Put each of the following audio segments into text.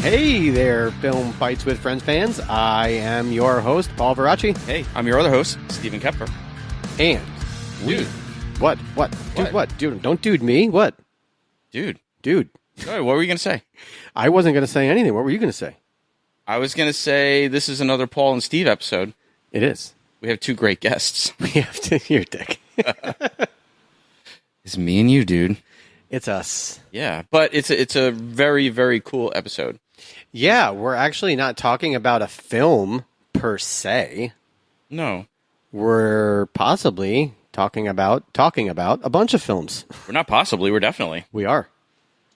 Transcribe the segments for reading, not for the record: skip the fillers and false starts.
Hey there, Film Fights with Friends fans. I am your host, Paul Varacchi. Hey, I'm your other host, Stephen Koepfer. And Dude. What? Dude, what? Dude, don't dude me. What? Dude. Sorry, What were you going to say? I wasn't going to say anything. What were you going to say? I was going to say this is another Paul and Steve episode. It is. We have two great guests. We have to hear dick. It's me and you, dude. It's us. Yeah, but it's a very, very cool episode. Yeah, we're actually not talking about a film per se. No. We're possibly talking about a bunch of films. We're not possibly. We're definitely. We are.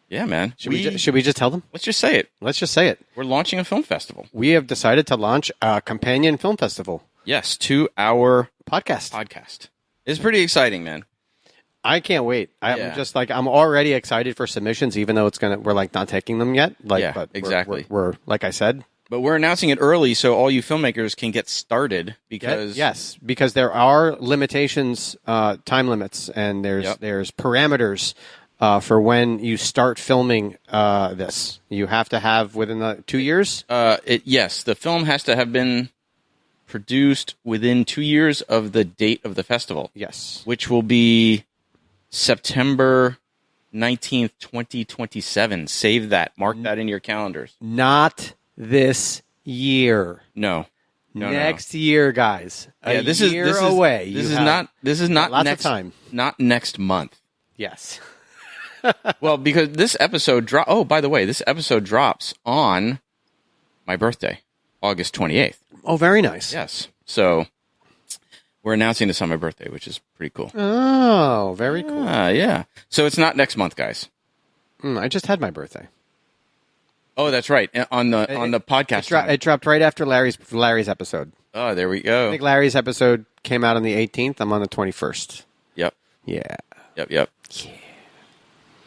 Yeah, man. Should we just tell them? Let's just say it. Let's just say it. We're launching a film festival. We have decided to launch a companion film festival. Yes, to our podcast. It's pretty exciting, man. I can't wait. I'm just like, I'm already excited for submissions, even though we're like not taking them yet. But exactly. We're like I said. But we're announcing it early so all you filmmakers can get started because because there are limitations, time limits, and there's parameters for when you start filming this. You have to have within the 2 years. Yes, the film has to have been produced within 2 years of the date of the festival. Yes, which will be September 19th, 2027. Save that. Mark that in your calendars. Not this year. No. Next year, guys. This is away. This is not lots next of time. Not next month. Yes. Well, because this episode by the way, this episode drops on my birthday, August 28th. Oh, very nice. Yes. So we're announcing this on my birthday, which is pretty cool. Oh, very cool. Yeah. So it's not next month, guys. I just had my birthday. Oh, that's right. On the podcast. It dropped right after Larry's episode. Oh, there we go. I think Larry's episode came out on the 18th. I'm on the 21st. Yep. Yeah. Yep. Yeah.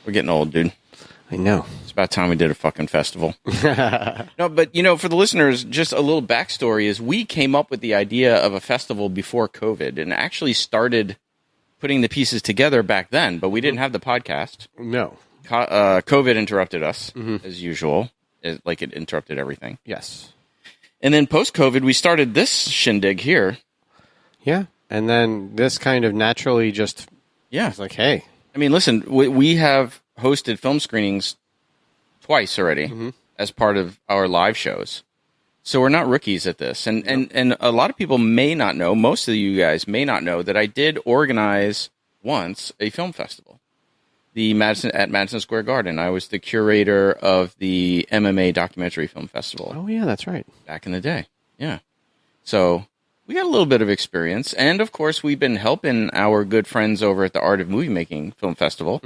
We're getting old, dude. I know. It's about time we did a fucking festival. No, but, for the listeners, just a little backstory is we came up with the idea of a festival before COVID and actually started putting the pieces together back then, but we didn't have the podcast. No. COVID interrupted us, as usual, like it interrupted everything. Yes. And then post-COVID, we started this shindig here. Yeah. And then this kind of naturally just... Yeah. It's like, hey. I mean, listen, we have hosted film screenings twice already as part of our live shows. So we're not rookies at this. And a lot of people may not know, most of you guys may not know, that I did organize once a film festival. At Madison Square Garden. I was the curator of the MMA Documentary Film Festival. Oh, yeah, that's right. Back in the day. Yeah. So we got a little bit of experience. And, of course, we've been helping our good friends over at the Art of Movie Making Film Festival.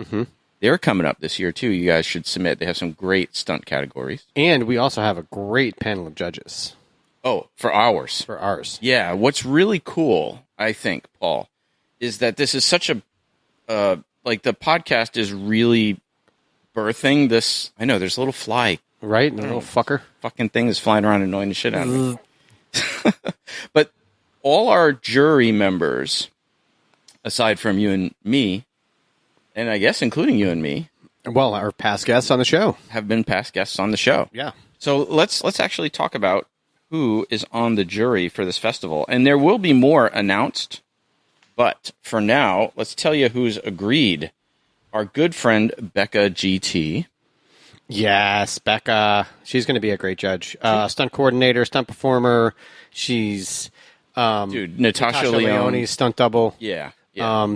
They're coming up this year, too. You guys should submit. They have some great stunt categories. And we also have a great panel of judges. Oh, for ours. For ours. Yeah. What's really cool, I think, Paul, is that this is such a... the podcast is really birthing this... I know, there's a little fly. Right? The little fucker. Fucking thing is flying around annoying the shit out of me. But all our jury members, aside from you and me, and I guess including you and me... Well, our past guests on the show. Have been past guests on the show. Yeah. So let's actually talk about who is on the jury for this festival. And there will be more announced, but for now, let's tell you who's agreed. Our good friend, Becca GT. Yes, Becca. She's going to be a great judge. Stunt coordinator, stunt performer. She's... Natasha Leone. Stunt double. Yeah.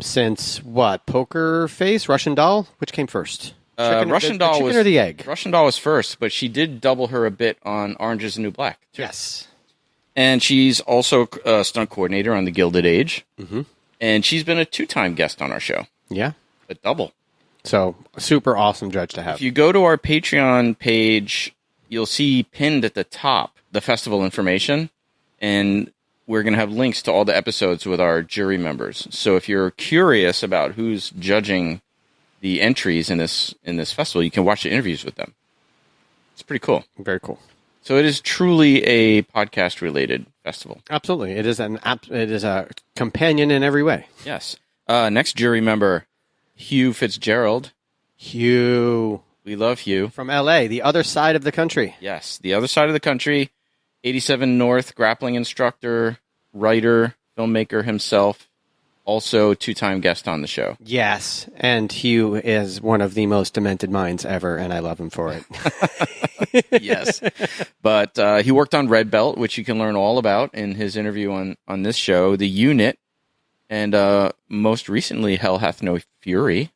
Since what? Poker Face? Russian Doll? Which came first? Russian Doll chicken was... or the egg? Russian Doll was first, but she did double her a bit on Orange is the New Black, too. Yes. And she's also a stunt coordinator on The Gilded Age. And she's been a 2-time guest on our show. Yeah. A double. So, a super awesome judge to have. If you go to our Patreon page, you'll see pinned at the top the festival information, and we're going to have links to all the episodes with our jury members. So if you're curious about who's judging the entries in this festival, you can watch the interviews with them. It's pretty cool. Very cool. So it is truly a podcast-related festival. Absolutely. It is a companion in every way. Yes. Next jury member, Hugh Fitzgerald. Hugh. We love Hugh. From L.A., the other side of the country. Yes, the other side of the country. 87 North grappling instructor, writer, filmmaker himself. Also, 2-time guest on the show. Yes, and Hugh is one of the most demented minds ever, and I love him for it. Yes. But he worked on Red Belt, which you can learn all about in his interview on this show, The Unit, and most recently, Hell Hath No Fury.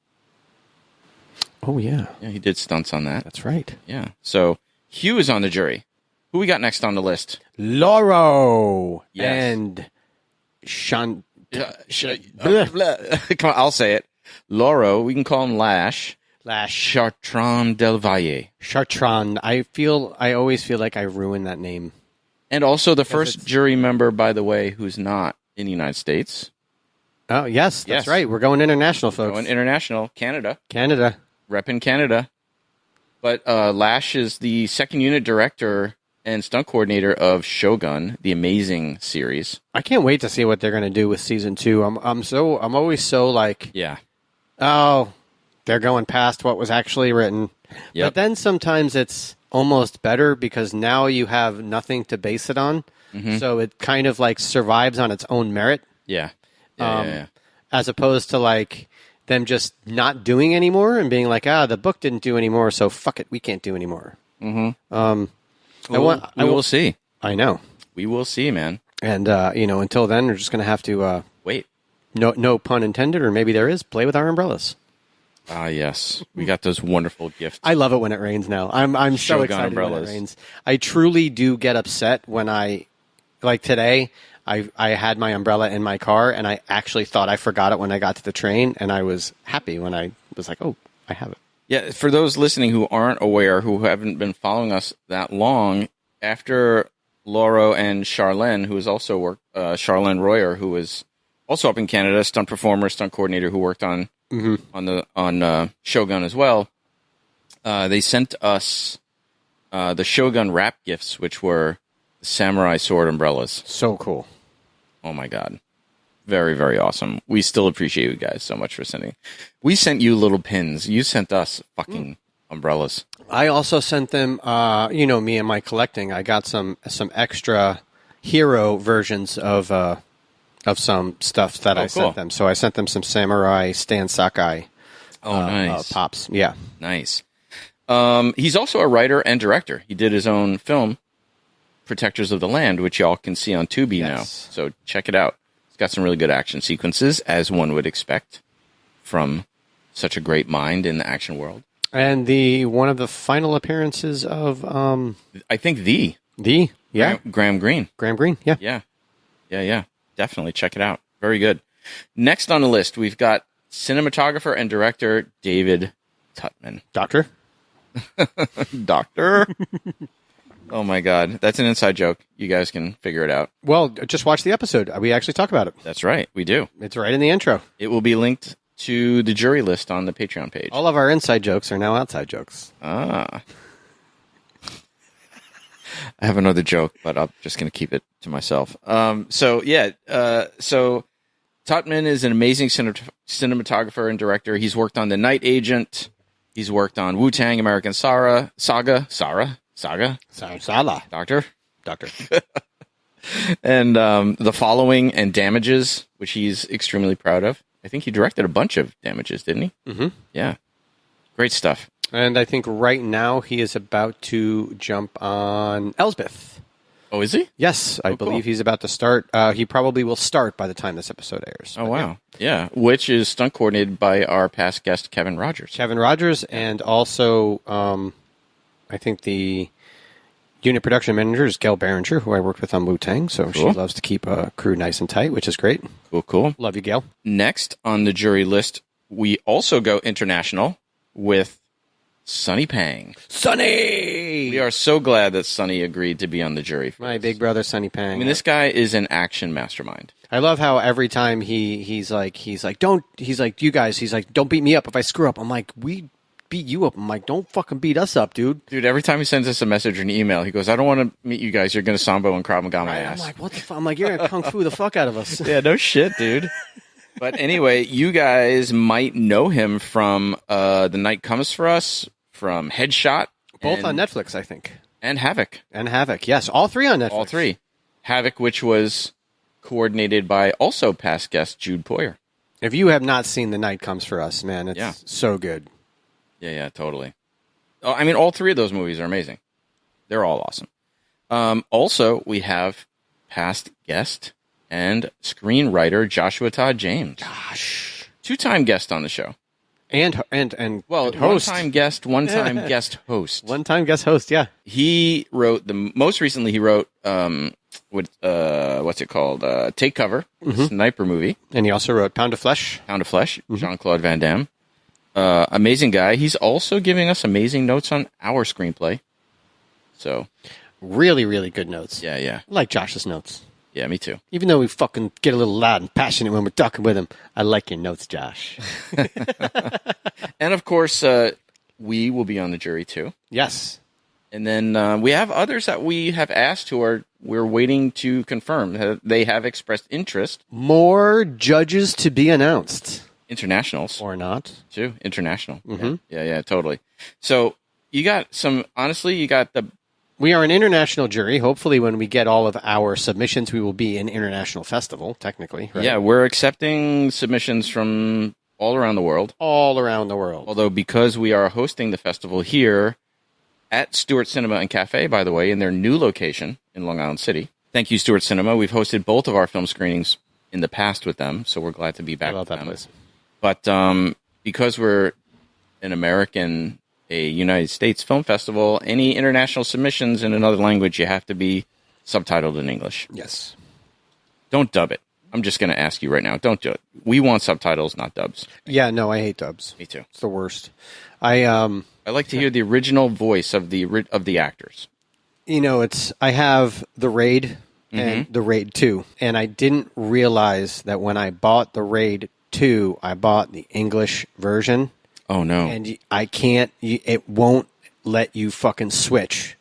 Oh, yeah. Yeah, he did stunts on that. That's right. Yeah. So, Hugh is on the jury. Who we got next on the list? Laurel. Yes. And Sean... Come on, I'll say it. Lauro, we can call him Lash. Chartrand del Valle. Chartrand. I always feel like I ruined that name. And also the first jury member, by the way, who's not in the United States. Oh, yes, that's right. We're going international, folks. Going international. Canada. Repping Canada. But Lash is the second unit director and stunt coordinator of Shogun, the amazing series. I can't wait to see what they're going to do with season 2. I'm always so like, yeah, oh, they're going past what was actually written. Yep. But then sometimes it's almost better because now you have nothing to base it on. Mm-hmm. So it kind of like survives on its own merit. Yeah. As opposed to like them just not doing anymore and being like, the book didn't do anymore, so fuck it, we can't do anymore. Mm-hmm. We will see. I know. We will see, man. And, until then, we're just going to have to... wait. No pun intended, or maybe there is. Play with our umbrellas. Ah, yes. We got those wonderful gifts. I love it when it rains now. I'm so excited umbrellas. When it rains. I truly do get upset when like today, I had my umbrella in my car, and I actually thought I forgot it when I got to the train, and I was happy when I was like, oh, I have it. Yeah, for those listening who aren't aware, who haven't been following us that long, after Lauro and Charlene, who is also Charlene Royer, who is also up in Canada, stunt performer, stunt coordinator, who worked on Shogun as well. They sent us the Shogun wrap gifts, which were samurai sword umbrellas. So cool! Oh my god. Very, very awesome. We still appreciate you guys so much for sending. We sent you little pins. You sent us fucking umbrellas. I also sent them, me and my collecting. I got some extra hero versions of some stuff that I sent them. So I sent them some samurai Stan Sakai nice. pops. Yeah. Nice. He's also a writer and director. He did his own film, Protectors of the Land, which y'all can see on Tubi now. So check it out. It's got some really good action sequences, as one would expect from such a great mind in the action world. And one of the final appearances of I think Graham Greene. Graham Greene, yeah. Definitely check it out. Very good. Next on the list, we've got cinematographer and director David Tutman. Doctor. Oh, my God. That's an inside joke. You guys can figure it out. Well, just watch the episode. We actually talk about it. That's right. We do. It's right in the intro. It will be linked to the jury list on the Patreon page. All of our inside jokes are now outside jokes. Ah. I have another joke, but I'm just going to keep it to myself. So Tutman is an amazing cinematographer and director. He's worked on The Night Agent. He's worked on Wu-Tang, American Saga. Doctor. And The Following and Damages, which he's extremely proud of. I think he directed a bunch of Damages, didn't he? Mm-hmm. Yeah. Great stuff. And I think right now he is about to jump on Elsbeth. Oh, is he? Yes, I believe he's about to start. He probably will start by the time this episode airs. Oh, wow. Yeah, which is stunt coordinated by our past guest, Kevin Rogers. And also, I think the unit production manager is Gail Behringer, who I worked with on Wu-Tang, so she loves to keep a crew nice and tight, which is great. Cool. Love you, Gail. Next on the jury list, we also go international with Sonny Pang. Sonny! We are so glad that Sonny agreed to be on the jury. My big brother, Sonny Pang. I mean, this guy is an action mastermind. I love how every time he's like, don't beat me up if I screw up. I'm like, we beat you up. I'm like, don't fucking beat us up, dude. Dude, every time he sends us a message or an email, he goes, I don't want to meet you guys. You're going to Sambo and Krav Maga my ass. I'm like, what the fuck? I'm like, you're going to Kung Fu the fuck out of us. Yeah, no shit, dude. But anyway, you guys might know him from The Night Comes for Us, from Headshot. Both on Netflix, I think. And Havoc. Yes. All 3 on Netflix. All 3. Havoc, which was coordinated by also past guest Jude Poyer. If you have not seen The Night Comes for Us, man, it's so good. Yeah, totally. I mean, all 3 of those movies are amazing. They're all awesome. Also, we have past guest and screenwriter Joshua Todd James. Gosh. 2-time guest on the show. And host. One-time guest, one-time guest host. One-time guest host, yeah. He wrote, most recently he wrote, what's it called? Take Cover, sniper movie. And he also wrote Pound of Flesh. Jean-Claude Van Damme. Amazing guy. He's also giving us amazing notes on our screenplay. So. Really, really good notes. Yeah. I like Josh's notes. Yeah, me too. Even though we fucking get a little loud and passionate when we're talking with him, I like your notes, Josh. And of course, we will be on the jury too. Yes. And then we have others that we have asked we're waiting to confirm. They have expressed interest. More judges to be announced. Internationals. Or not. Too. International. Mm-hmm. Yeah, totally. So you got we are an international jury. Hopefully, when we get all of our submissions, we will be an international festival, technically. Right? Yeah, we're accepting submissions from all around the world. All around the world. Although, because we are hosting the festival here at Stewart Cinema and Cafe, by the way, in their new location in Long Island City. Thank you, Stewart Cinema. We've hosted both of our film screenings in the past with them, so we're glad to be back with them. I love that place. But because we're an American... a United States film festival, any international submissions in another language, you have to be subtitled in English. Yes. Don't dub it. I'm just going to ask you right now. Don't do it. We want subtitles, not dubs. Yeah, no, I hate dubs. Me too. It's the worst. I like to hear the original voice of the actors. You know, I have The Raid and The Raid 2, and I didn't realize that when I bought The Raid 2, I bought the English version. Oh, no. And I can't, it won't let you fucking switch.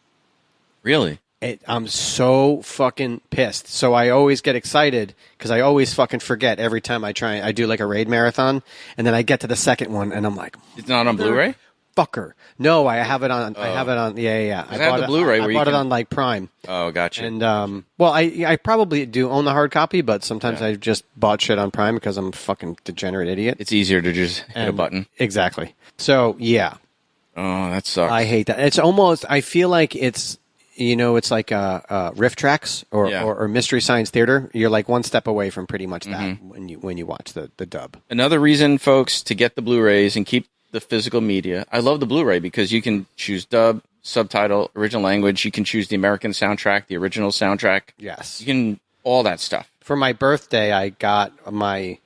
Really? I'm so fucking pissed. So I always get excited because I always fucking forget every time I do like a raid marathon. And then I get to the second one and I'm like, it's not on Blu-ray? Fucker. No, I have it on, yeah. I bought the Blu-ray I bought it on like Prime. Oh, gotcha. And, well, I probably do own the hard copy, but sometimes I just bought shit on Prime because I'm a fucking degenerate idiot. It's easier to just hit a button. Exactly. So, yeah. Oh, that sucks. I hate that. It's almost, I feel like it's, it's like riff tracks or Mystery Science Theater. You're like one step away from pretty much that when you watch the dub. Another reason, folks, to get the Blu-rays and keep the physical media. I love the Blu-ray because you can choose dub, subtitle, original language. You can choose the American soundtrack, the original soundtrack. Yes. You can, all that stuff. For my birthday, I got my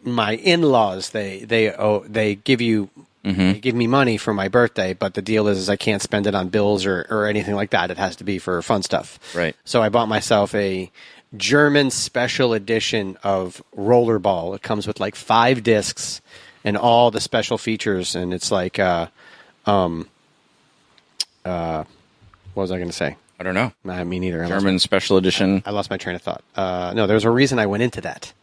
in-laws. They give you they give me money for my birthday, but the deal is I can't spend it on bills or anything like that. It has to be for fun stuff. Right. So I bought myself a German special edition of Rollerball. It comes with like 5 discs and all the special features, and it's like, what was I going to say? I don't know. Me neither. German special edition. I lost my train of thought. No, there was a reason I went into that.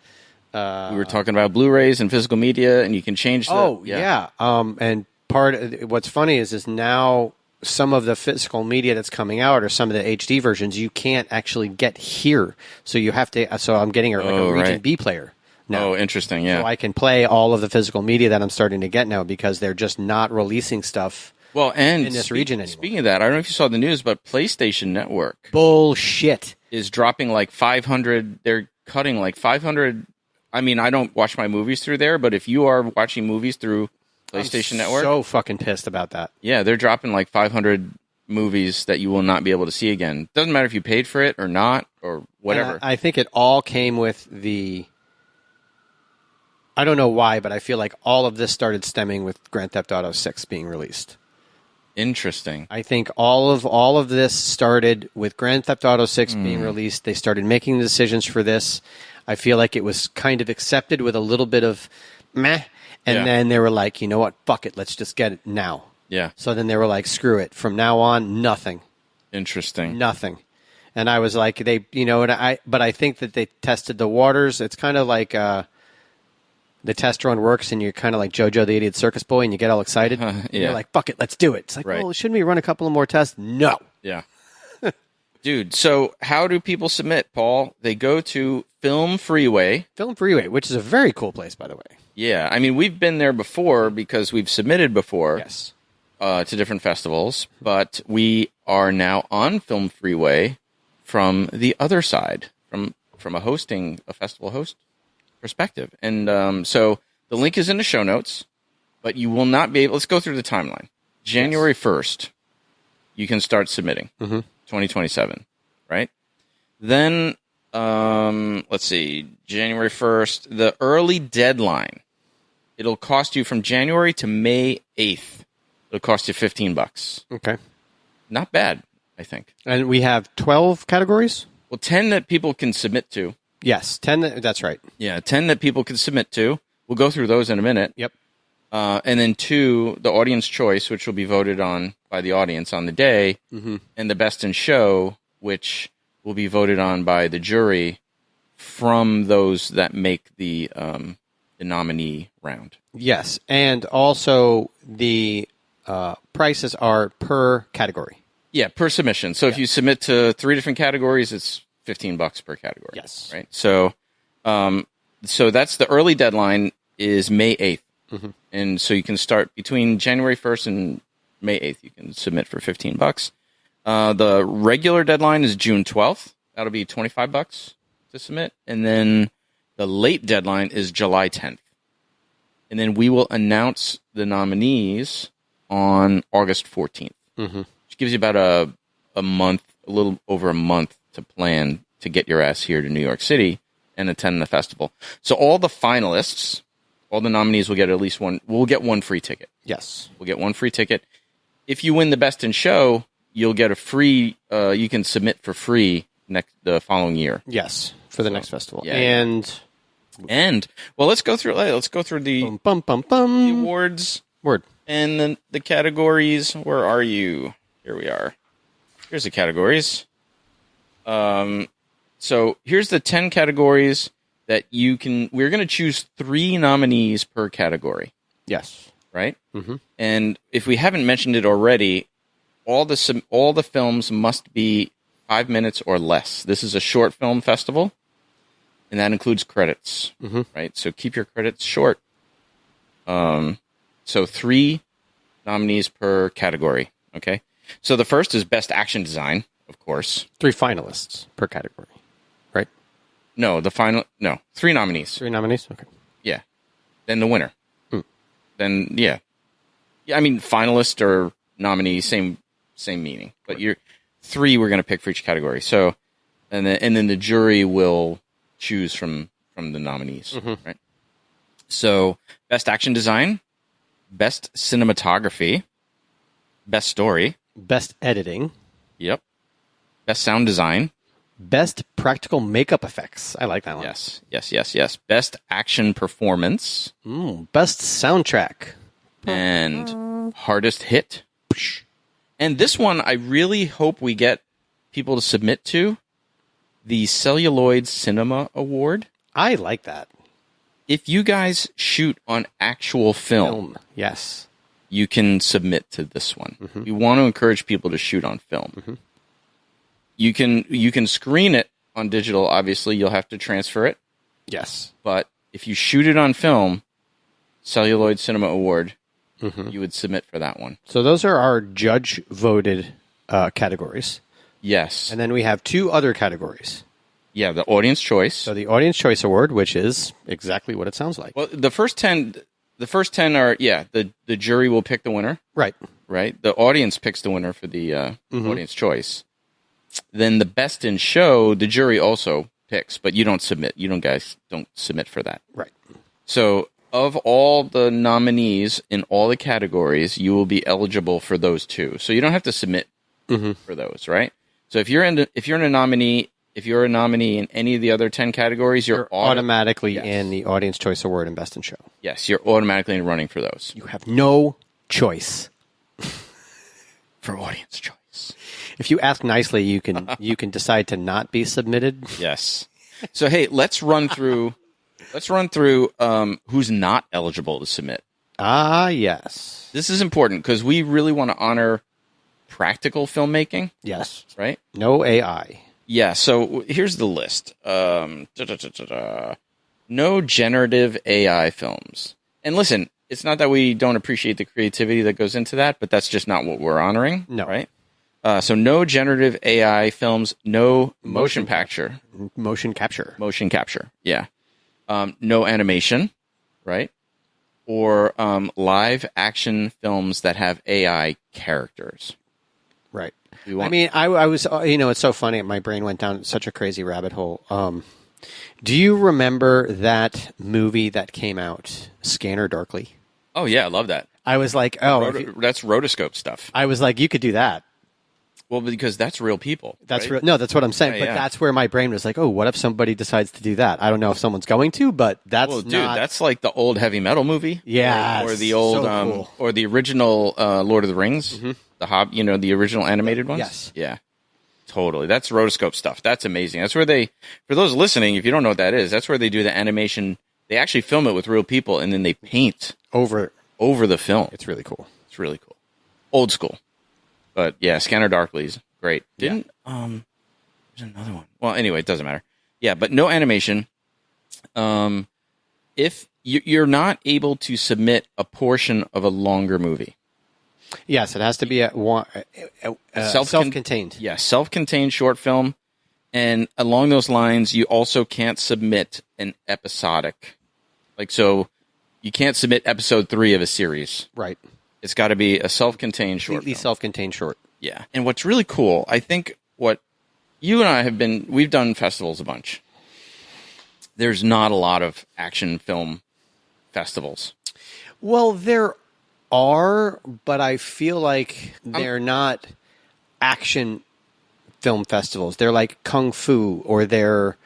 We were talking about Blu-rays and physical media, and you can change the... yeah. And what's funny is now some of the physical media that's coming out or some of the HD versions you can't actually get here. So you have to... So I'm getting a Region B player. No. Oh, interesting, yeah. So I can play all of the physical media that I'm starting to get now because they're just not releasing stuff in this region anymore. Speaking of that, I don't know if you saw the news, but PlayStation Network... Bullshit. ...is dropping like 500... They're cutting like 500... I mean, I don't watch my movies through there, but if you are watching movies through PlayStation Network... I'm so fucking pissed about that. Yeah, they're dropping like 500 movies that you will not be able to see again. Doesn't matter if you paid for it or not or whatever. I think it all came with the... I don't know why, but I feel like all of this started stemming with Grand Theft Auto 6 being released. Interesting. I think all of this started with Grand Theft Auto 6 being released. They started making the decisions for this. I feel like it was kind of accepted with a little bit of meh. And then they were like, you know what? Fuck it. Let's just get it now. Yeah. So then they were like, screw it. From now on, nothing. Interesting. Nothing. And I was like, but I think that they tested the waters. It's kind of like, the test run works and you're kind of like JoJo the Idiot Circus Boy and you get all excited. You're like, fuck it, let's do it. It's like, well, shouldn't we run a couple of more tests? No. Yeah. Dude, so how do people submit, Paul? They go to Film Freeway. Film Freeway, which is a very cool place, by the way. Yeah, I mean, we've been there before because we've submitted before. Yes. To different festivals, but we are now on Film Freeway from the other side, from a festival host perspective. And so the link is in the show notes, but you will not be able, let's go through the timeline. January 1st, you can start submitting, 2027, right? Then, let's see, January 1st, the early deadline, it'll cost you from January to May 8th. It'll cost you $15. Okay. Not bad, I think. And we have 12 categories? Well, 10 that people can submit to. Yes, 10, that's right. Yeah, 10 that people can submit to. We'll go through those in a minute. Yep. And then 2, the audience choice, which will be voted on by the audience on the day, and the best in show, which will be voted on by the jury from those that make the nominee round. Yes, and also the prices are per category. Yeah, per submission. So if you submit to 3 different categories, it's $15 per category. Yes. Right. So, so that's the early deadline is May 8th. And so you can start between January 1st and May 8th. You can submit for $15. The regular deadline is June 12th. That'll be $25 to submit. And then the late deadline is July 10th. And then we will announce the nominees on August 14th, which gives you about a month, a little over a month to plan to get your ass here to New York City and attend the festival. So all the finalists, all the nominees will get at least one. We'll get one free ticket. Yes. We'll get one free ticket. If you win the best in show, you'll get a free, you can submit for free the following year. Yes, for the next festival. Yeah, and well, let's go through the the awards. Word. And then the categories. Where are you? Here we are. Here's the categories. So here's the 10 categories that you can. We're going to choose 3 nominees per category. Yes. Right. And if we haven't mentioned it already, all the films must be 5 minutes or less. This is a short film festival, and that includes credits. Right. So keep your credits short. So 3 nominees per category. Okay. So the first is Best Action Design, of course. 3 finalists per category, right? No, 3 nominees. 3 nominees? Okay. Yeah. Then the winner. Then, yeah. I mean, finalist or nominee, same meaning. But you're 3 we're going to pick for each category. So, and then the jury will choose from the nominees, right? So, Best Action Design, Best Cinematography, Best Story, Best Editing. Yep. Best Sound Design, Best Practical Makeup Effects. I like that one. Yes. Best Action Performance, Best Soundtrack, and Hardest Hit. And this one, I really hope we get people to submit to the Celluloid Cinema Award. I like that. If you guys shoot on actual film, yes, you can submit to this one. We want to encourage people to shoot on film. You can screen it on digital. Obviously, you'll have to transfer it. Yes, but if you shoot it on film, Celluloid Cinema Award, you would submit for that one. So those are our judge voted categories. Yes, and then we have 2 other categories. Yeah, the Audience Choice. So the Audience Choice Award, which is exactly what it sounds like. Well, the first 10 are, the jury will pick the winner. Right. The audience picks the winner for the Audience Choice. Then the Best in Show, the jury also picks, but you don't submit. You guys don't submit for that. Right. So of all the nominees in all the categories, you will be eligible for those 2. So you don't have to submit for those, right? So if you're a nominee in any of the other 10 categories, you're automatically in the Audience Choice Award and Best in Show. Yes, you're automatically running for those. You have no choice for Audience Choice. If you ask nicely, you can decide to not be submitted. Yes. So hey, let's run through let's run through who's not eligible to submit. Ah, yes. This is important because we really want to honor practical filmmaking. Yes. Right? No AI. Yeah, so here's the list. No generative AI films. And listen, it's not that we don't appreciate the creativity that goes into that, but that's just not what we're honoring. No. Right? So no generative AI films, no motion capture. Motion capture. Motion capture, yeah. No animation, right? Or live action films that have AI characters. Right. I mean, I was, it's so funny. My brain went down such a crazy rabbit hole. Do you remember that movie that came out, Scanner Darkly? Oh, yeah, I love that. I was like, that's rotoscope stuff. I was like, you could do that. Well, because that's real people. That's right? No, that's what I'm saying. But that's where my brain was like, oh, what if somebody decides to do that? I don't know if somemone's going to, but that's that's like the old heavy metal movie. Yeah, or the old, cool. Or the original Lord of the Rings, the original animated ones. Yes, yeah, totally. That's rotoscope stuff. That's amazing. That's where for those listening, if you don't know what that is, that's where they do the animation. They actually film it with real people, and then they paint over the film. It's really cool. It's really cool. Old school. But yeah, Scanner Darkly is great. There's another one. Well, anyway, it doesn't matter. Yeah, but no animation. If you're not able to submit a portion of a longer movie. Yes, it has to be self-contained. Yeah, self-contained short film. And along those lines, you also can't submit an episodic. So you can't submit episode 3 of a series. Right. It's got to be a self-contained short film. Completely self-contained short. Yeah. And what's really cool, I think what you and I we've done festivals a bunch. There's not a lot of action film festivals. Well, there are, but I feel like they're not action film festivals. They're like Kung Fu, or they're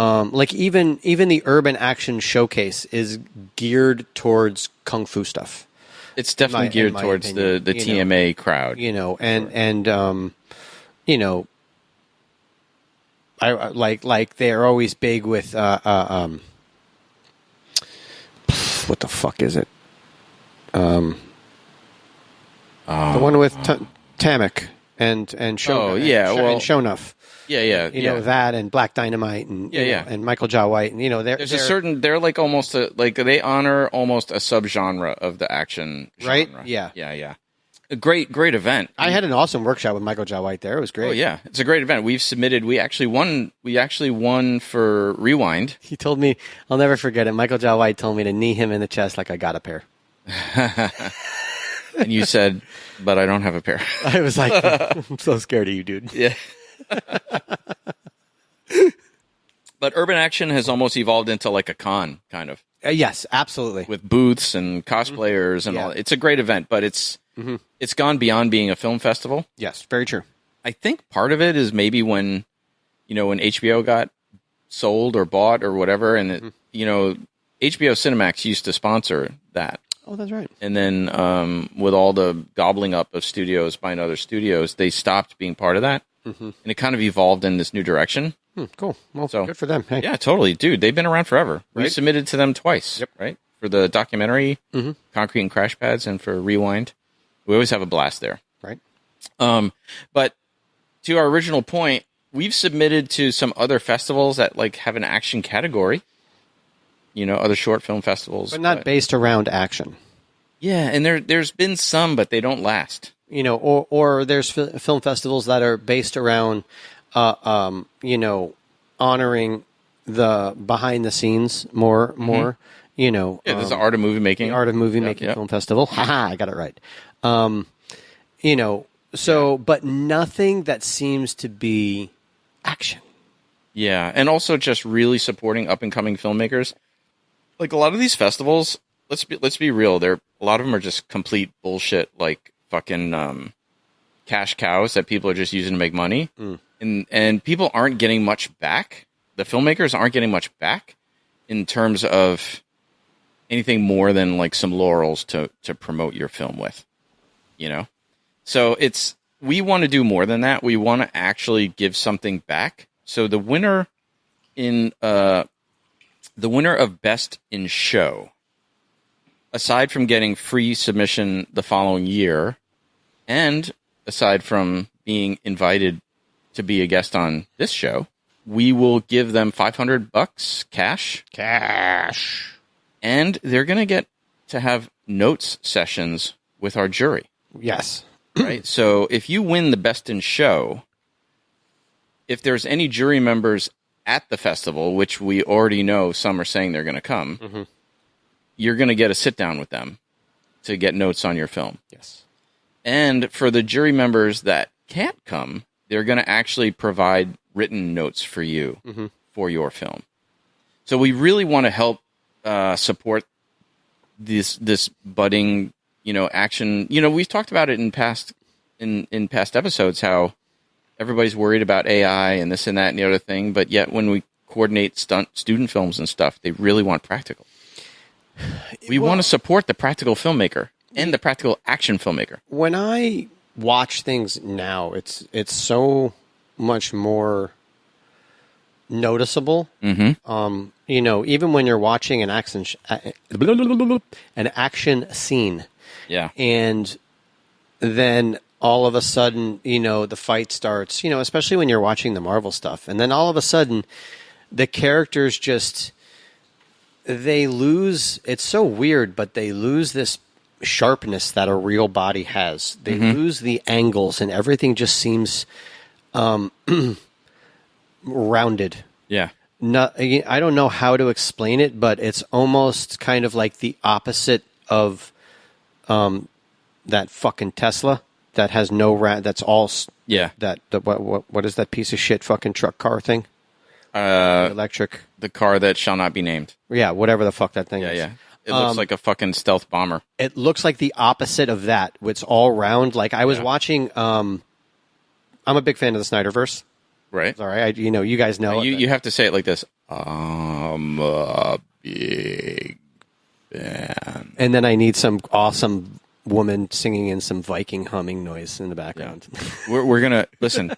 even the Urban Action Showcase is geared towards Kung Fu stuff. It's definitely geared towards the TMA crowd. I like they're always big with what the fuck is it? The one with Tamak and Shonuff. And Shonuff. Yeah. That and Black Dynamite and and Michael Jai White, and they're like almost they honor almost a subgenre of the action right genre. Yeah. A great event. I had an awesome workshop with Michael Jai White there. It was great. Oh yeah, it's a great event. We actually won for Rewind. He told me, I'll never forget it, Michael Jai White told me to knee him in the chest like I got a pair. And you said, but I don't have a pair. I was like, I'm so scared of you, dude. Yeah. But Urban Action has almost evolved into like a con, kind of. Yes, absolutely. With booths and cosplayers and all. It's a great event, but it's gone beyond being a film festival. Yes, very true. I think part of it is maybe when HBO got sold or bought or whatever, and HBO Cinemax used to sponsor that. Oh, that's right. And then with all the gobbling up of studios buying other studios, they stopped being part of that. And it kind of evolved in this new direction. Cool. Well, good for them. Hey. Yeah, totally. Dude, they've been around forever. Right? We submitted to them twice, right? For the documentary, Concrete and Crash Pads, and for Rewind. We always have a blast there. Right. But to our original point, we've submitted to some other festivals that have an action category. Other short film festivals. But not based around action. Yeah, and there's been some, but they don't last. Or there's film festivals that are based around, honoring the behind the scenes more. There's the Art of Movie Making. The Art of Movie Making Film Festival. Haha, I got it right. But nothing that seems to be action. Yeah, and also just really supporting up and coming filmmakers. Like a lot of these festivals, let's be real. A lot of them are just complete bullshit. Fucking cash cows that people are just using to make money, and people aren't getting much back. The filmmakers aren't getting much back in terms of anything more than some laurels to promote your film with, So we want to do more than that. We want to actually give something back. So the winner in The winner of Best in Show, aside from getting free submission the following year, and aside from being invited to be a guest on this show, we will give them $500 cash. And they're going to get to have notes sessions with our jury. Yes. Right? So if you win the Best in Show, if there's any jury members at the festival, which we already know some are saying they're going to come, you're going to get a sit down with them to get notes on your film. Yes. And for the jury members that can't come, they're going to actually provide written notes for you for your film. So we really want to help support this budding, action. We've talked about it in past episodes how everybody's worried about AI and this and that and the other thing, but yet when we coordinate student films and stuff, they really want practical. We want to support the practical filmmaker and the practical action filmmaker. When I watch things now, it's so much more noticeable. Even when you're watching an action scene, and then all of a sudden, the fight starts. Especially when you're watching the Marvel stuff, and then all of a sudden, the characters they lose. It's so weird, but they lose this sharpness that a real body has. They lose the angles, and everything just seems rounded. Yeah. I don't know how to explain it, but it's almost kind of like the opposite of that fucking Tesla that has no that's all what is that piece of shit fucking truck car thing? Electric. The car that shall not be named. Yeah, whatever the fuck that thing is. Yeah. It looks like a fucking stealth bomber. It looks like the opposite of that. It's all round. Like I was watching. I'm a big fan of the Snyderverse. Right. Sorry, you guys know. You have to say it like this. I'm a big fan. And then I need some awesome woman singing in some Viking humming noise in the background. Yeah. We're gonna listen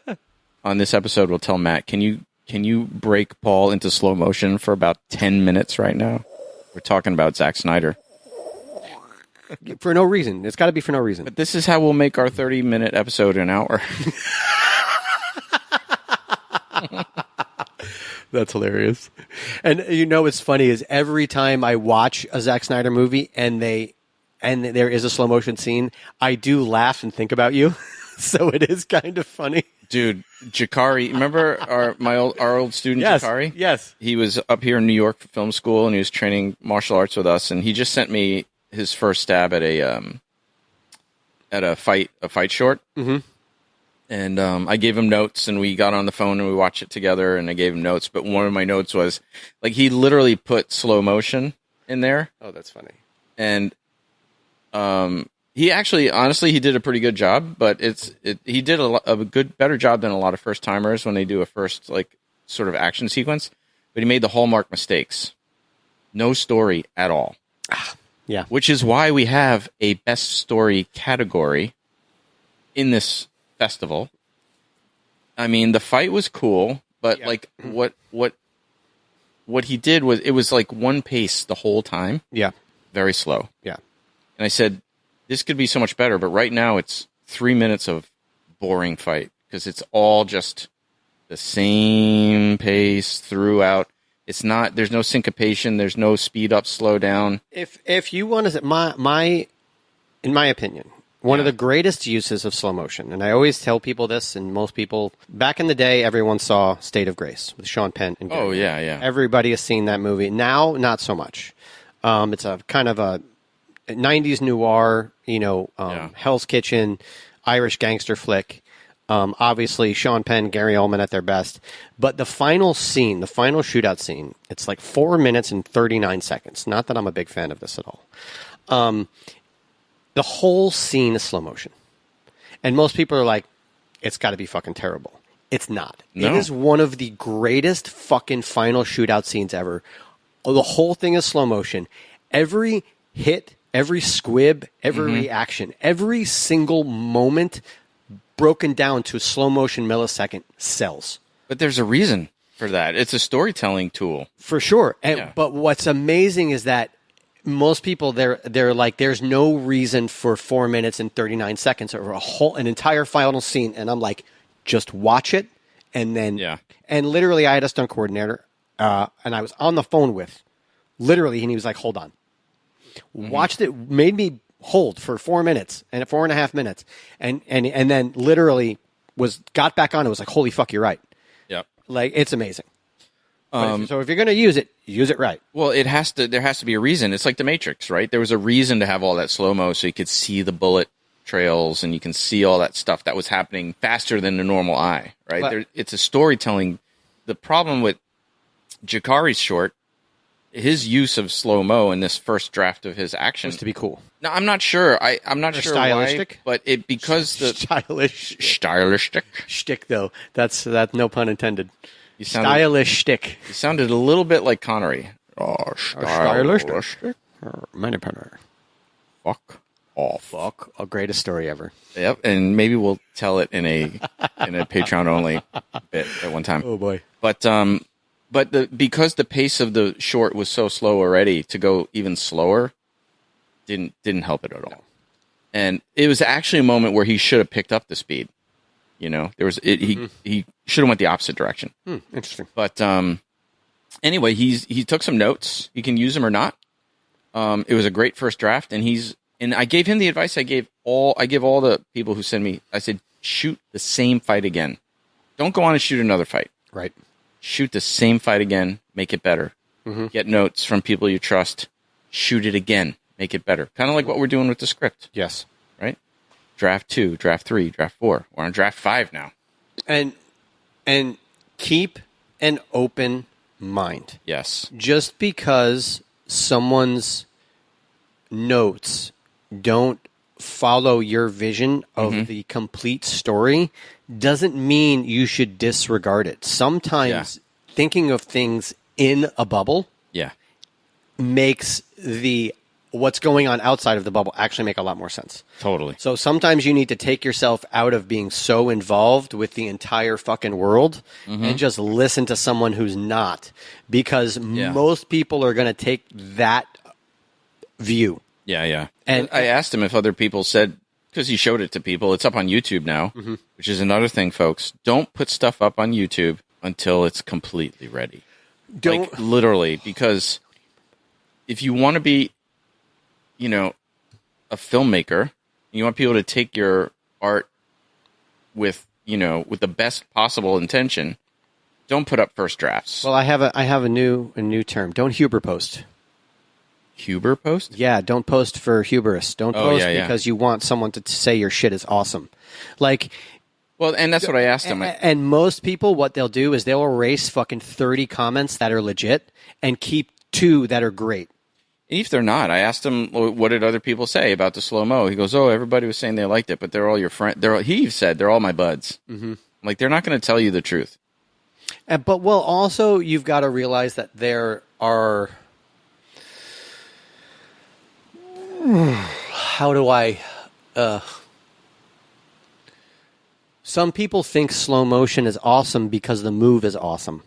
on this episode. We'll tell Matt. Can you break Paul into slow motion for about 10 minutes right now? We're talking about Zack Snyder. For no reason. It's got to be for no reason. But this is how we'll make our 30-minute episode an hour. That's hilarious. And what's funny is every time I watch a Zack Snyder movie and there is a slow motion scene, I do laugh and think about you. So it is kind of funny. Dude, Jakari, remember our old student Jakari? Yes. He was up here in New York for film school and he was training martial arts with us, and he just sent me his first stab at a fight short. And I gave him notes, and we got on the phone and we watched it together, and I gave him notes. But one of my notes was like he literally put slow motion in there. Oh, that's funny. And he actually, honestly, he did a pretty good job. But he did a better job than a lot of first timers when they do a first sort of action sequence. But he made the hallmark mistakes. No story at all. Yeah. Which is why we have a best story category in this festival. I mean, the fight was cool, but what he did was, it was like one pace the whole time. Yeah. Very slow. Yeah. And I said, this could be so much better, but right now it's 3 minutes of boring fight because it's all just the same pace throughout. It's not, there's no syncopation, there's no speed up, slow down. If you want to, in my opinion, one of the greatest uses of slow motion, and I always tell people this, and most people, back in the day, everyone saw State of Grace with Sean Penn and Gary. Oh, yeah. Everybody has seen that movie. Now, not so much. It's a kind of a 90s noir, Hell's Kitchen, Irish gangster flick. Obviously, Sean Penn, Gary Oldman at their best. But the final scene, the final shootout scene, it's like 4 minutes and 39 seconds. Not that I'm a big fan of this at all. The whole scene is slow motion. And most people are like, it's got to be fucking terrible. It's not. No. It is one of the greatest fucking final shootout scenes ever. The whole thing is slow motion. Every hit, every squib, every reaction, every single moment broken down to a slow motion millisecond sells. But there's a reason. for that. It's a storytelling tool. For sure. But what's amazing is that most people, they're like, there's no reason for 4 minutes and 39 seconds or an entire final scene. And I'm like, just watch it. And then, and literally I had a stunt coordinator, and I was on the phone with, literally, and he was like, hold on. Watched it, made me hold for 4 minutes and 4.5 minutes. And then literally got back on. It was like, holy fuck, you're right. Yep. Like, it's amazing. So if you're going to use it right. Well, there has to be a reason. It's like The Matrix, right? There was a reason to have all that slow-mo so you could see the bullet trails and you can see all that stuff that was happening faster than the normal eye, right? It's a storytelling. The problem with Jakari's short, his use of slow-mo in this first draft of his action was to be cool. No, I'm not sure. I'm not sure stylistic, why, but because the stylistic shtick though. That's no pun intended. Stylish shtick. You sounded a little bit like Connery. Stylish. Money punter. Fuck off. Fuck. A greatest story ever. Yep, and maybe we'll tell it in a Patreon only bit at one time. Oh boy. But because the pace of the short was so slow already, to go even slower didn't help it at all. No. And it was actually a moment where he should have picked up the speed. You know, he should have went the opposite direction. Interesting. But anyway, he took some notes. You can use them or not. It was a great first draft, and I gave him the advice I give all the people who send me. I said, shoot the same fight again. Don't go on and shoot another fight. Right. Shoot the same fight again. Make it better. Get notes from people you trust. Shoot it again. Make it better. Kind of like what we're doing with the script. Yes. Right? Draft 2, draft 3, draft 4. We're on draft 5 now. And keep an open mind. Yes. Just because someone's notes don't follow your vision of the complete story doesn't mean you should disregard it. Sometimes thinking of things in a bubble makes what's going on outside of the bubble actually make a lot more sense. Totally. So sometimes you need to take yourself out of being so involved with the entire fucking world and just listen to someone who's not, because most people are going to take that view. Yeah. And I asked him if other people said, because he showed it to people, it's up on YouTube now, which is another thing, folks. Don't put stuff up on YouTube until it's completely ready. Like, literally, because if you want to be, you know, a filmmaker, and you want people to take your art with the best possible intention, don't put up first drafts. Well, I have a new term. Don't Huber post. Huber post? Yeah, don't post for hubris. Don't post because you want someone to say your shit is awesome. Like, well, and that's what I asked him. And most people, what they'll do is they'll erase fucking 30 comments that are legit and keep 2 that are great. If they're not, I asked him, what did other people say about the slow-mo? He goes, everybody was saying they liked it, but they're all your friends. He said they're all my buds. Like, they're not going to tell you the truth. But, well, also, you've got to realize that there are... How do I... Some people think slow motion is awesome because the move is awesome.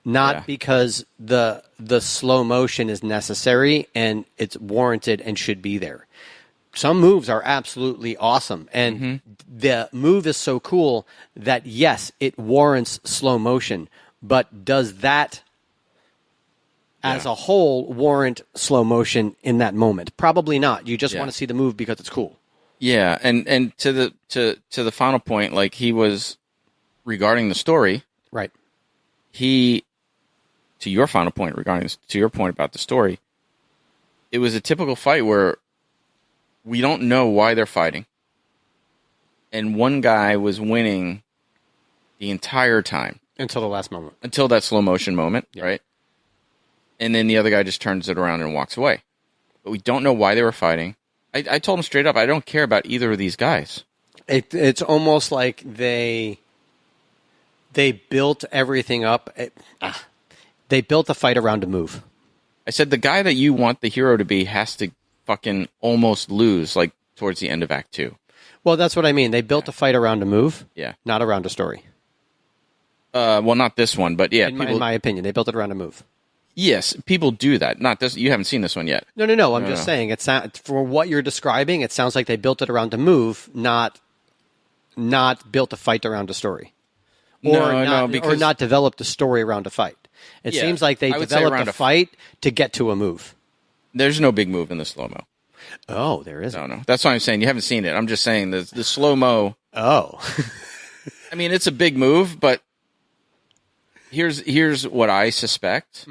Not because the slow motion is necessary and it's warranted and should be there. Some moves are absolutely awesome, and the move is so cool that, yes, it warrants slow motion, but does that as a whole warrant slow motion in that moment? Probably not. You just want to see the move because it's cool. Yeah, and to the final point, like he was regarding the story, right? To your final point to your point about the story, it was a typical fight where we don't know why they're fighting, and one guy was winning the entire time until the last moment, until that slow motion moment, right? And then the other guy just turns it around and walks away. But we don't know why they were fighting. I told him straight up, I don't care about either of these guys. It's almost like they built everything up. They built the fight around a move. I said the guy that you want the hero to be has to fucking almost lose, like, towards the end of Act 2. Well, that's what I mean. They built the fight around a move, not around a story. Well, not this one, but yeah. In my opinion, they built it around a move. Yes, people do that. Not this. You haven't seen this one yet. No. I'm just saying. For what you're describing, it sounds like they built it around a move, not built a fight around a story, or not developed a story around a fight. It seems like they developed a fight to get to a move. There's no big move in the slow-mo. Oh, there isn't. No. That's what I'm saying. You haven't seen it. I'm just saying the slow-mo. Oh. I mean, it's a big move, but here's what I suspect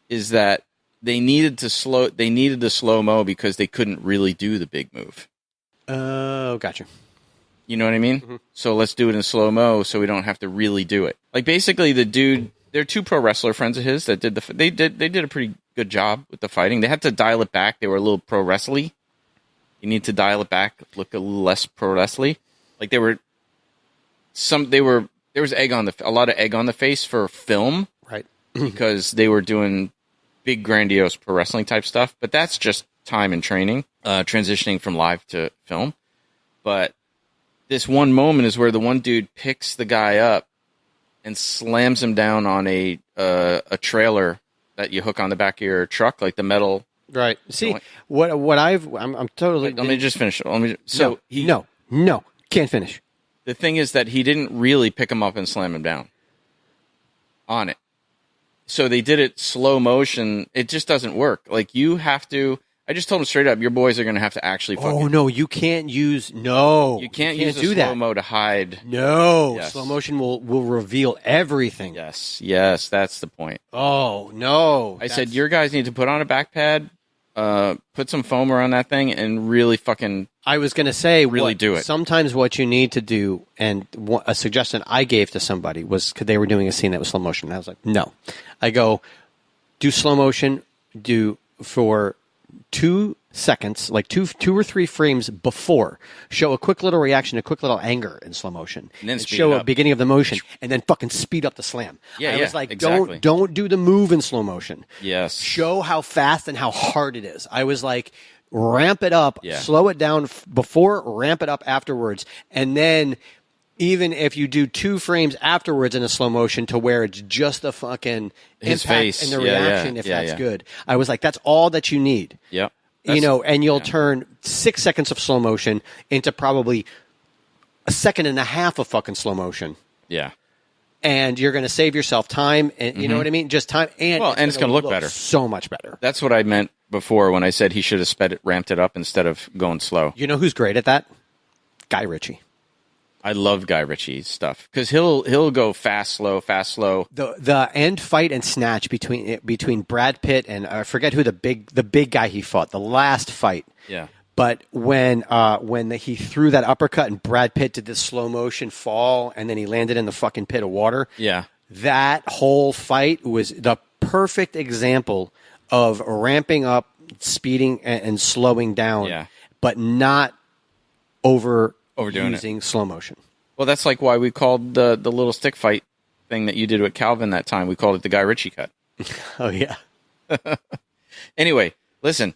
is that they needed the slow-mo because they couldn't really do the big move. Oh, gotcha. You know what I mean? Mm-hmm. So let's do it in slow-mo so we don't have to really do it. Like, basically, the dude, there are two pro wrestler friends of his that they did a pretty good job with the fighting. They had to dial it back. They were a little pro wrestly. You need to dial it back, look a little less pro wrestly. Like, there was a lot of egg on the face for film. Right. Because they were doing big, grandiose pro wrestling type stuff. But that's just time and training, transitioning from live to film. But this one moment is where the one dude picks the guy up and slams him down on a trailer that you hook on the back of your truck, like the metal. Right. See, I'm totally. Let me just finish. No, can't finish. The thing is that he didn't really pick him up and slam him down on it. So they did it slow motion. It just doesn't work. Like, you have to. I just told him straight up, your boys are going to have to actually fucking... Oh, no, you can't use... No. You can't use the slow-mo to hide... No. Yes. Slow motion will reveal everything. Yes, that's the point. Oh, no. I said, your guys need to put on a back pad, put some foam around that thing, and really fucking... I was going to say... Really do it. Sometimes what you need to do, and a suggestion I gave to somebody was, because they were doing a scene that was slow motion, and I was like, no. I go, do slow motion, for 2 seconds, like two or three frames before, show a quick little reaction, a quick little anger in slow motion, and then show a beginning of the motion, and then fucking speed up the slam. I was like, exactly. don't do the move in slow motion. Yes, show how fast and how hard it is. I was like, ramp it up, slow it down before, ramp it up afterwards, and then even if you do 2 frames afterwards in a slow motion to where it's just the fucking his impact face and the reaction, if that's good. I was like, that's all that you need. Yep. And you'll turn 6 seconds of slow motion into probably a second and a half of fucking slow motion. Yeah. And you're going to save yourself time, and you know what I mean? Just time, and it's going to look better. So much better. That's what I meant before when I said he should have ramped it up instead of going slow. You know who's great at that? Guy Ritchie. I love Guy Ritchie's stuff because he'll go fast, slow. The end fight and snatch between Brad Pitt and I forget who the big guy he fought, the last fight. Yeah. But when he threw that uppercut and Brad Pitt did this slow motion fall and then he landed in the fucking pit of water. Yeah. That whole fight was the perfect example of ramping up, speeding, and slowing down, but not overdoing slow motion. Well, that's like why we called the little stick fight thing that you did with Calvin that time. We called it the Guy Ritchie cut. Oh, yeah. Anyway, listen,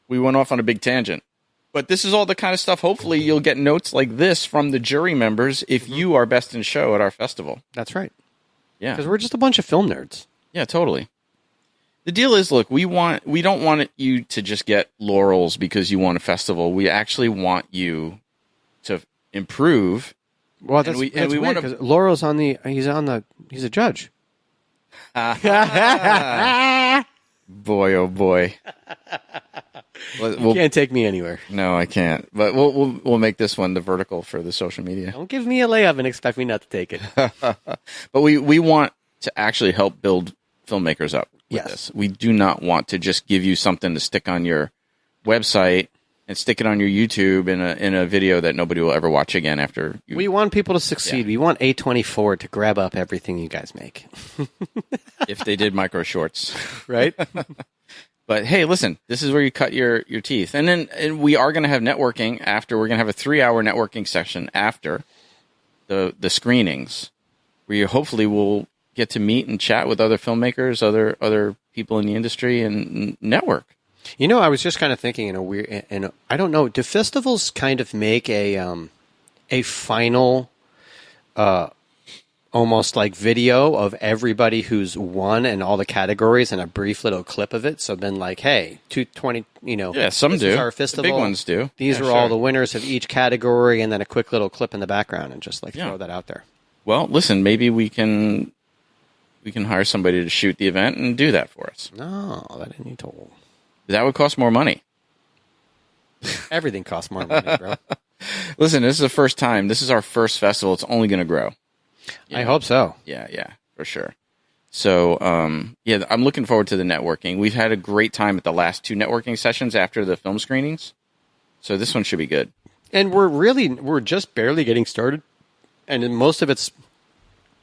we went off on a big tangent. But this is all the kind of stuff, hopefully you'll get notes like this from the jury members if you are best in show at our festival. That's right. Yeah. Because we're just a bunch of film nerds. Yeah, totally. The deal is, look, we don't want you to just get laurels because you won a festival. We actually want you to improve. Well, that's weird because Laurel's he's a judge. Boy, oh boy. You can't take me anywhere. No, I can't. But we'll make this one the vertical for the social media. Don't give me a layup and expect me not to take it. But we want to actually help build filmmakers up with this. We do not want to just give you something to stick on your website and stick it on your YouTube in a video that nobody will ever watch again after. We want people to succeed. We want A24 to grab up everything you guys make. If they did micro shorts. Right? But hey, listen, this is where you cut your teeth. And we are going to have networking after. We're going to have a 3-hour networking session after the screenings where you hopefully will get to meet and chat with other filmmakers, other people in the industry and network. You know, I was just kind of thinking I don't know, do festivals kind of make a final almost like video of everybody who's won and all the categories and a brief little clip of it. So then like, hey, 220, some this do. is our festival. The big ones do. These are all the winners of each category, and then a quick little clip in the background and just like throw that out there. Well, listen, maybe we can hire somebody to shoot the event and do that for us. No, that didn't need to. That would cost more money. Everything costs more money, bro. Listen, this is the first time. This is our first festival. It's only going to grow. I hope so. Yeah, for sure. So, I'm looking forward to the networking. We've had a great time at the last 2 networking sessions after the film screenings. So this one should be good. And we're just barely getting started. And most of it's,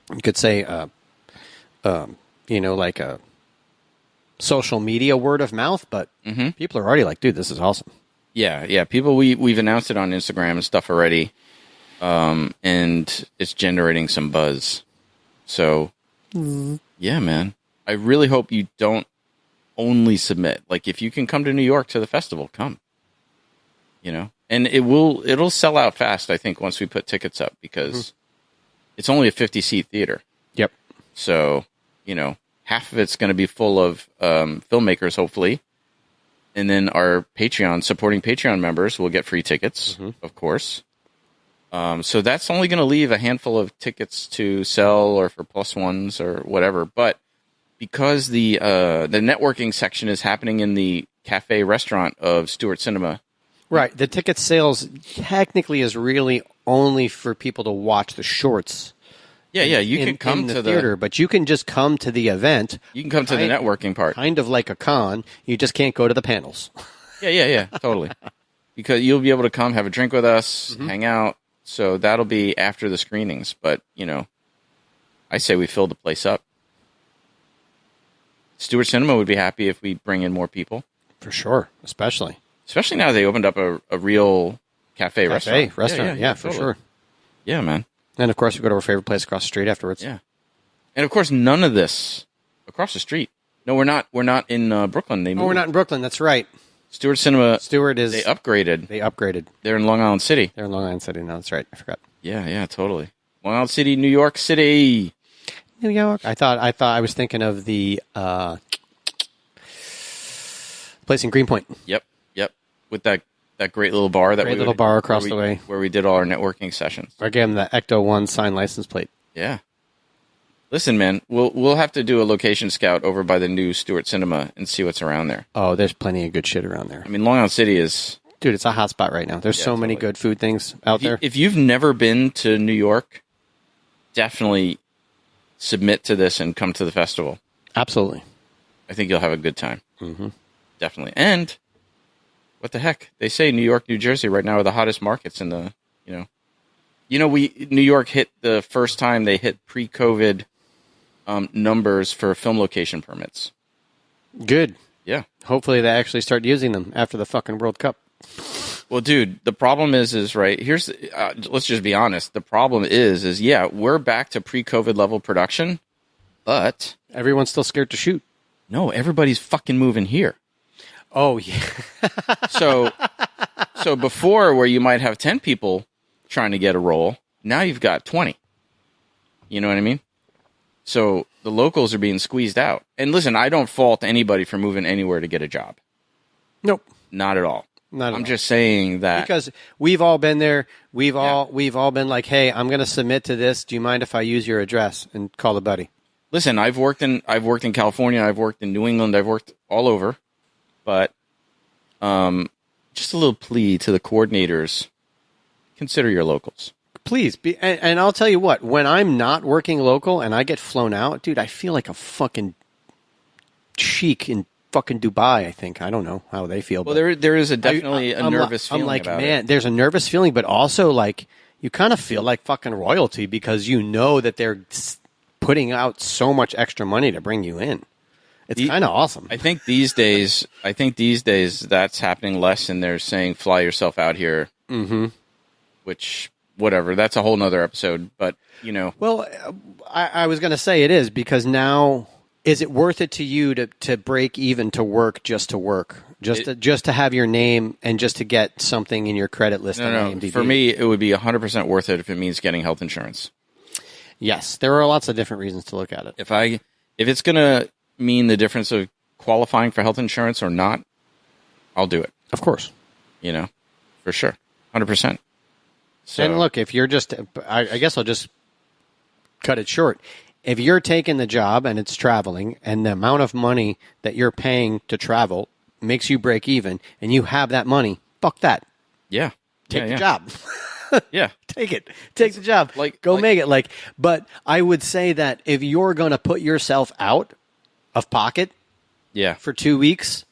you could say, like a social media word of mouth, but people are already like, dude, this is awesome. Yeah. People, we've announced it on Instagram and stuff already, and it's generating some buzz. So, yeah, man. I really hope you don't only submit. Like, if you can come to New York to the festival, come. And it'll sell out fast, I think, once we put tickets up, because it's only a 50-seat theater. Yep. So, half of it's going to be full of filmmakers, hopefully. And then our supporting Patreon members will get free tickets, of course. So that's only going to leave a handful of tickets to sell or for plus ones or whatever. But because the networking section is happening in the cafe restaurant of Stewart Cinema. Right. The ticket sales technically is really only for people to watch the shorts. Yeah, you can come in to the theater, but you can just come to the event. You can come to the networking part. Kind of like a con. You just can't go to the panels. Yeah, totally. Because you'll be able to come, have a drink with us, hang out. So that'll be after the screenings. But, I say we fill the place up. Stewart Cinema would be happy if we bring in more people. For sure, especially now they opened up a real cafe restaurant. Yeah, for sure. Yeah, man. And, of course, we go to our favorite place across the street afterwards. Yeah. And, of course, none of this across the street. No, we're not. We're not in Brooklyn. We're not in Brooklyn. That's right. Stewart Cinema. They upgraded. They upgraded. They're in Long Island City. They're in Long Island City now. That's right. I forgot. Yeah, totally. Long Island City, New York City. New York. I was thinking of the place in Greenpoint. Yep. With that great little bar bar across the way where we did all our networking sessions. I gave him the Ecto 1 signed license plate. Yeah. Listen, man, we'll have to do a location scout over by the new Stewart Cinema and see what's around there. Oh, there's plenty of good shit around there. I mean, Long Island City is... Dude, it's a hot spot right now. There's so many good food things out there. If you've never been to New York, definitely submit to this and come to the festival. Absolutely. I think you'll have a good time. Mm-hmm. Definitely. And... what the heck? They say New York, New Jersey right now are the hottest markets in the, New York hit the first time they hit pre-COVID numbers for film location permits. Good. Yeah. Hopefully they actually start using them after the fucking World Cup. Well, dude, the problem is right, here's, let's just be honest. The problem is, we're back to pre-COVID level production, but... everyone's still scared to shoot. No, everybody's fucking moving here. Oh, yeah. So before, where you might have 10 people trying to get a role, now you've got 20. You know what I mean? So the locals are being squeezed out. And listen, I don't fault anybody for moving anywhere to get a job. Nope. Not at all. I'm just saying that. Because we've all been there. We've all been like, hey, I'm going to submit to this. Do you mind if I use your address and call a buddy? Listen, I've worked in California. I've worked in New England. I've worked all over. But just a little plea to the coordinators, consider your locals. Please. And I'll tell you what, when I'm not working local and I get flown out, dude, I feel like a fucking sheik in fucking Dubai, I think. I don't know how they feel. Well, there is definitely a nervous feeling like, about man, it. There's a nervous feeling, but also like you kind of feel like fucking royalty because you know that they're putting out so much extra money to bring you in. It's kind of awesome. I think these days that's happening less, and they're saying fly yourself out here. Mm-hmm. Which, whatever, that's a whole nother episode. But well, I was going to say it is because now is it worth it to you to break even to work just to work, just to have your name and just to get something in your credit list? No. For me, it would be 100% worth it if it means getting health insurance. Yes, there are lots of different reasons to look at it. If it's going to mean the difference of qualifying for health insurance or not, I'll do it. Of course. For sure. 100%. So, and look, if you're just, I guess I'll just cut it short. If you're taking the job and it's traveling and the amount of money that you're paying to travel makes you break even and you have that money, fuck that. Yeah. Take the job. Yeah. Take it. Take the job. Go make it. But I would say that if you're going to put yourself out of pocket for 2 weeks,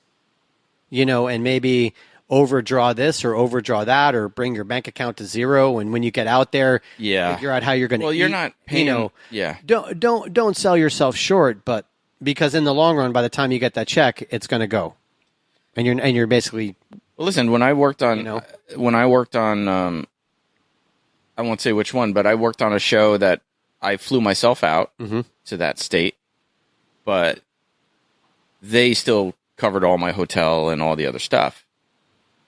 and maybe overdraw this or overdraw that or bring your bank account to zero, and when you get out there, figure out how you're going to eat. You're not paying, don't sell yourself short, but because in the long run, by the time you get that check, it's going to go. And you're basically listen, when I worked on I won't say which one, but I worked on a show that I flew myself out to that state, but they still covered all my hotel and all the other stuff.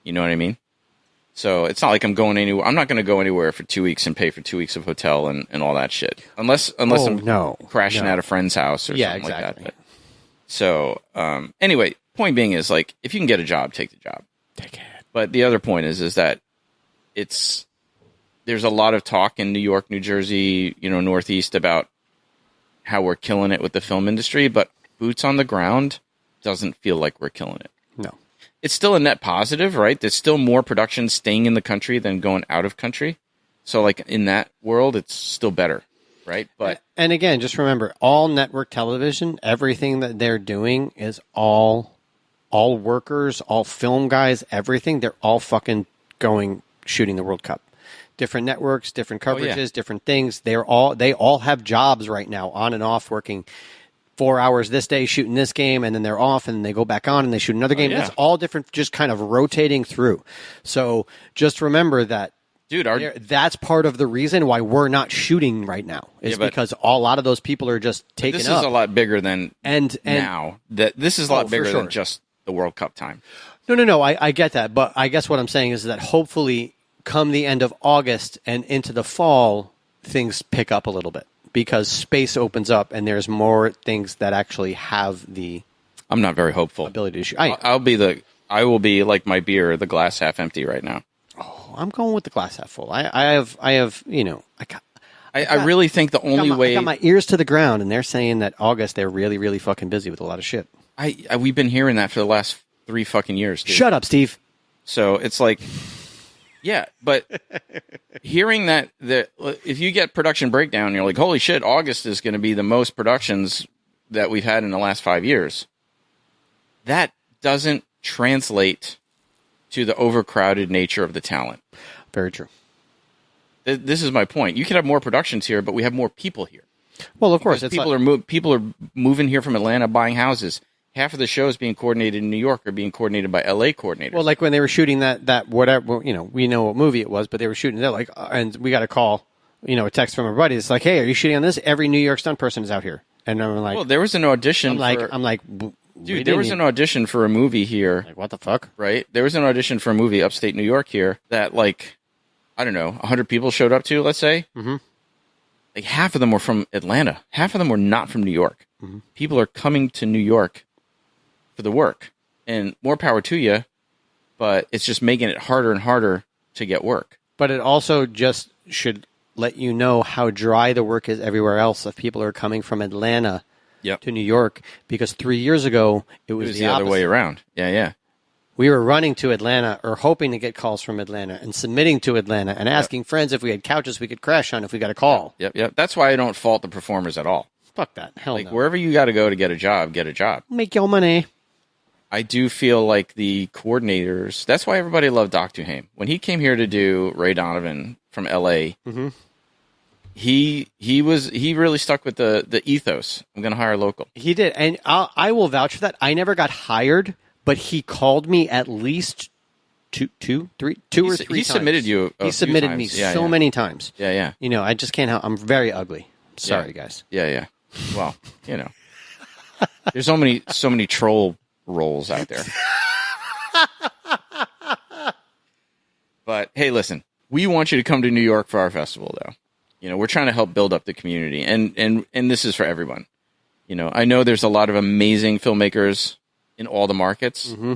You know what I mean? So it's not like I'm going anywhere. I'm not going to go anywhere for 2 weeks and pay for 2 weeks of hotel and all that shit. Unless I'm crashing at a friend's house or something like that. But, so anyway, point being is if you can get a job, take the job. Take it. But the other point is that there's a lot of talk in New York, New Jersey, Northeast about how we're killing it with the film industry, but boots on the ground doesn't feel like we're killing it. No. It's still a net positive, right? There's still more production staying in the country than going out of country. So in that world, it's still better, right? But and again, just remember, all network television, everything that they're doing is all workers, all film guys, everything. They're all fucking shooting the World Cup. Different networks, different coverages, different things. They all have jobs right now, on and off, working 4 hours this day shooting this game, and then they're off, and then they go back on and they shoot another game. It's all different, just kind of rotating through. So just remember that, dude. That's part of the reason why we're not shooting right now is because a lot of those people are just taken up. This is a lot bigger than now. This is a lot bigger than just the World Cup time. No. I get that, but I guess what I'm saying is that hopefully, come the end of August and into the fall, things pick up a little bit. Because space opens up and there's more things that actually have the. I'm not very hopeful. Ability to shoot. I will be like my beer, the glass half empty right now. Oh, I'm going with the glass half full. I really think the only way. I got my ears to the ground, and they're saying that August they're really, really fucking busy with a lot of shit. We've been hearing that for the last 3 fucking years, dude. Shut up, Steve. So it's yeah, but hearing that if you get production breakdown, you're like, holy shit, August is going to be the most productions that we've had in the last 5 years. That doesn't translate to the overcrowded nature of the talent. Very true. This is my point. You could have more productions here, but we have more people here. Well, of course. People are moving here from Atlanta, buying houses. Half of the shows being coordinated in New York are being coordinated by LA coordinators. Well, like when they were shooting that whatever, we know what movie it was, but they were shooting that and we got a call, a text from our buddy. It's like, hey, are you shooting on this? Every New York stunt person is out here. And I'm like, well, there was an audition. Dude, there was an audition for a movie here. Like, what the fuck? Right? There was an audition for a movie upstate New York here that I don't know, 100 people showed up to, let's say. Mm-hmm. Like half of them were from Atlanta. Half of them were not from New York. Mm-hmm. People are coming to New York for the work, and more power to you, but it's just making it harder and harder to get work. But it also just should let you know how dry the work is everywhere else if people are coming from Atlanta to New York, because 3 years ago it was the other way around. Yeah. We were running to Atlanta or hoping to get calls from Atlanta and submitting to Atlanta and asking friends if we had couches we could crash on if we got a call. Yep. That's why I don't fault the performers at all. Fuck that. Hell no. Wherever you got to go to get a job, get a job. Make your money. I do feel like the coordinators, that's why everybody loved Doc Duhame. When he came here to do Ray Donovan from LA, mm-hmm. he really stuck with the ethos. I'm going to hire local. He did. And I will vouch for that. I never got hired, but he called me at least two or three times. He submitted you He submitted me many times. Yeah. I just can't help. I'm very ugly. Sorry, guys. Yeah. Well, there's so many troll roles out there. But hey, listen, we want you to come to New York for our festival, though. You know, we're trying to help build up the community, and this is for everyone. You know, I know there's a lot of amazing filmmakers in all the markets. Mm-hmm.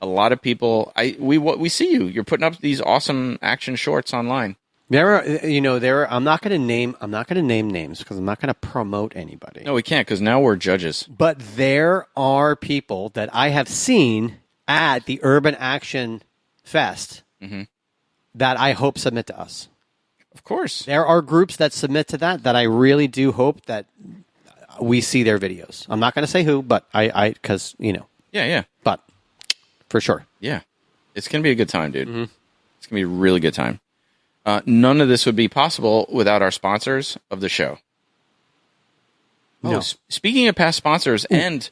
A lot of people, we see you. You're putting up these awesome action shorts online. I'm not going to name names because I'm not going to promote anybody. No, we can't because now we're judges. But there are people that I have seen at the Urban Action Fest that I hope submit to us. Of course. There are groups that submit to that I really do hope that we see their videos. I'm not going to say who, but because, you know. Yeah. But for sure. Yeah. It's going to be a good time, dude. Mm-hmm. It's going to be a really good time. None of this would be possible without our sponsors of the show. No. Speaking of past sponsors, and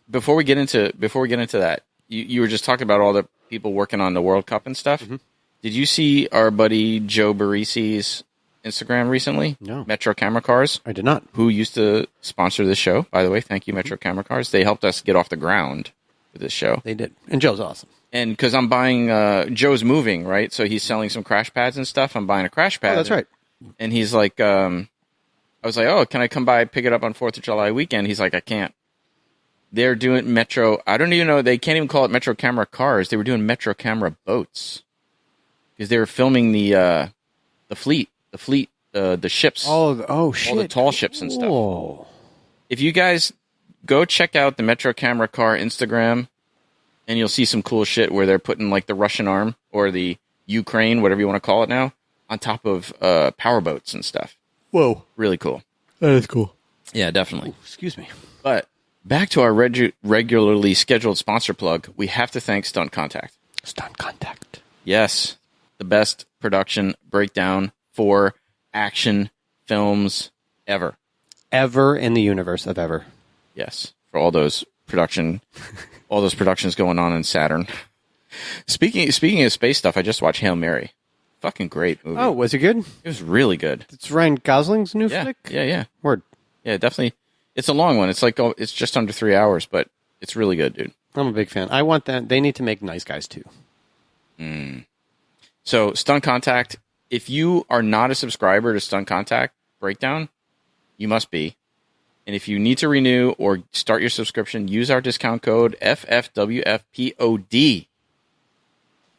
before we get into that, you were just talking about all the people working on the World Cup and stuff. Mm-hmm. Did you see our buddy Joe Barisi's Instagram recently? No. Metro Camera Cars. I did not. Who used to sponsor this show, by the way. Thank you, Metro Camera Cars. They helped us get off the ground with this show. They did. And Joe's awesome. And because I'm buying, Joe's moving, right? So he's selling some crash pads and stuff. I'm buying a crash pad. Oh, that's right. And he's like, I was like, oh, can I come by, pick it up on 4th of July weekend? He's like, I can't. They're doing Metro. I don't even know. They can't even call it Metro Camera Cars. They were doing Metro Camera Boats. Because they were filming the fleet, the ships. Oh, shit. All the tall ships and stuff. Whoa. If you guys go check out the Metro Camera Car Instagram, and you'll see some cool shit where they're putting like the Russian arm or the Ukraine, whatever you want to call it now, on top of power boats and stuff. Whoa. Really cool. That is cool. Yeah, definitely. Ooh, excuse me. But back to our regularly scheduled sponsor plug, we have to thank Stunt Contact. Stunt Contact. Yes. The best production breakdown for action films ever. Ever in the universe of ever. Yes. For all those productions going on in Saturn. Speaking of space stuff, I just watched Hail Mary. Fucking great movie. Oh, was it good? It was really good. It's Ryan Gosling's new flick? Yeah. Word. Yeah, definitely. It's a long one. It's like, it's just under 3 hours, but it's really good, dude. I'm a big fan. I want that. They need to make Nice Guys too. So, Stunt Contact, if you are not a subscriber to Stunt Contact Breakdown, you must be. And if you need to renew or start your subscription, use our discount code FFWFPOD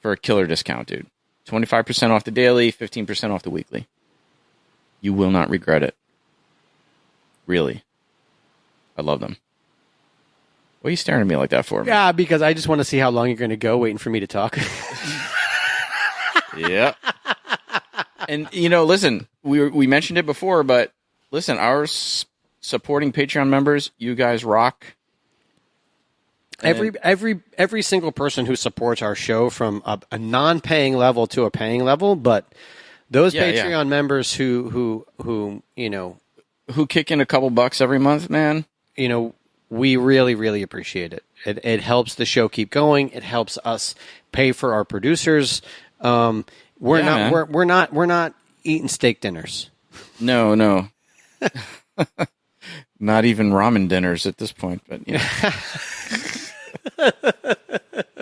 for a killer discount, dude. 25% off the daily, 15% off the weekly. You will not regret it. Really. I love them. What are you staring at me like that for? Yeah, because I just want to see how long you're going to go waiting for me to talk. Yeah. And, listen, we mentioned it before, but listen, our supporting Patreon members, you guys rock. Every single person who supports our show from a non-paying level to a paying level, but those Patreon members who kick in a couple bucks every month, man, we really, really appreciate it. It helps the show keep going. It helps us pay for our producers. We're not eating steak dinners. No. Not even ramen dinners at this point, but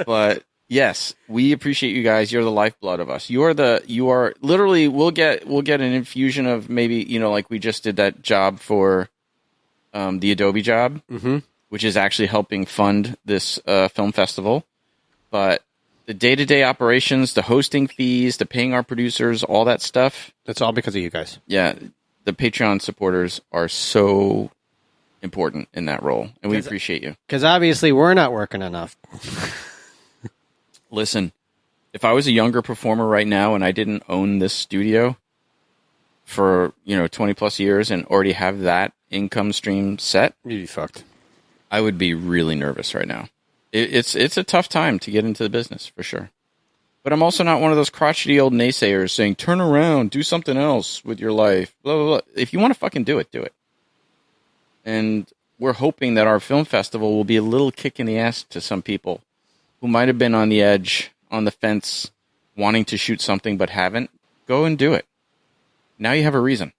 But yes, we appreciate you guys. You're the lifeblood of us. You are literally. We'll get an infusion of maybe like we just did that job for the Adobe job, which is actually helping fund this film festival. But the day-to-day operations, the hosting fees, the paying our producers, all that stuff. That's all because of you guys. Yeah, the Patreon supporters are so important in that role, and we appreciate you. Because obviously we're not working enough. Listen, if I was a younger performer right now and I didn't own this studio for 20 plus years and already have that income stream set, you'd be fucked. I would be really nervous right now. It's a tough time to get into the business for sure. But I'm also not one of those crotchety old naysayers saying, turn around, do something else with your life, blah, blah, blah. If you want to fucking do it, do it. And we're hoping that our film festival will be a little kick in the ass to some people who might have been on the edge, on the fence, wanting to shoot something but haven't. Go and do it. Now you have a reason.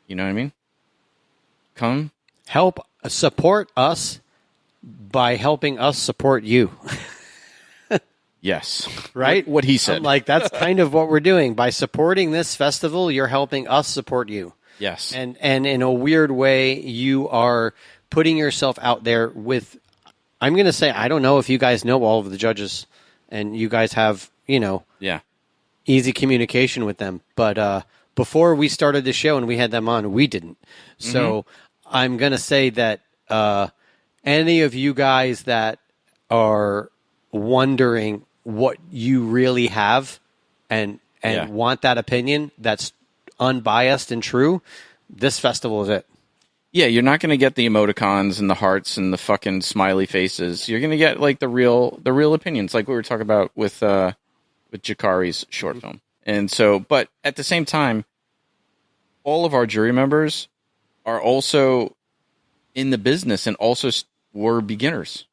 You know what I mean? Come. Help support us by helping us support you. Yes. Right? What he said. I'm like, that's kind of what we're doing. By supporting this festival, you're helping us support you. Yes. And in a weird way, you are putting yourself out there with, I'm going to say, I don't know if you guys know all of the judges and you guys have, easy communication with them. But before we started the show and we had them on, we didn't. So I'm going to say that any of you guys that are wondering what you really have and want that opinion that's unbiased and true, this festival is it. Yeah, you're not going to get the emoticons and the hearts and the fucking smiley faces. You're going to get like the real opinions, like we were talking about with Jakari's short film. And so, but at the same time, all of our jury members are also in the business and also were beginners.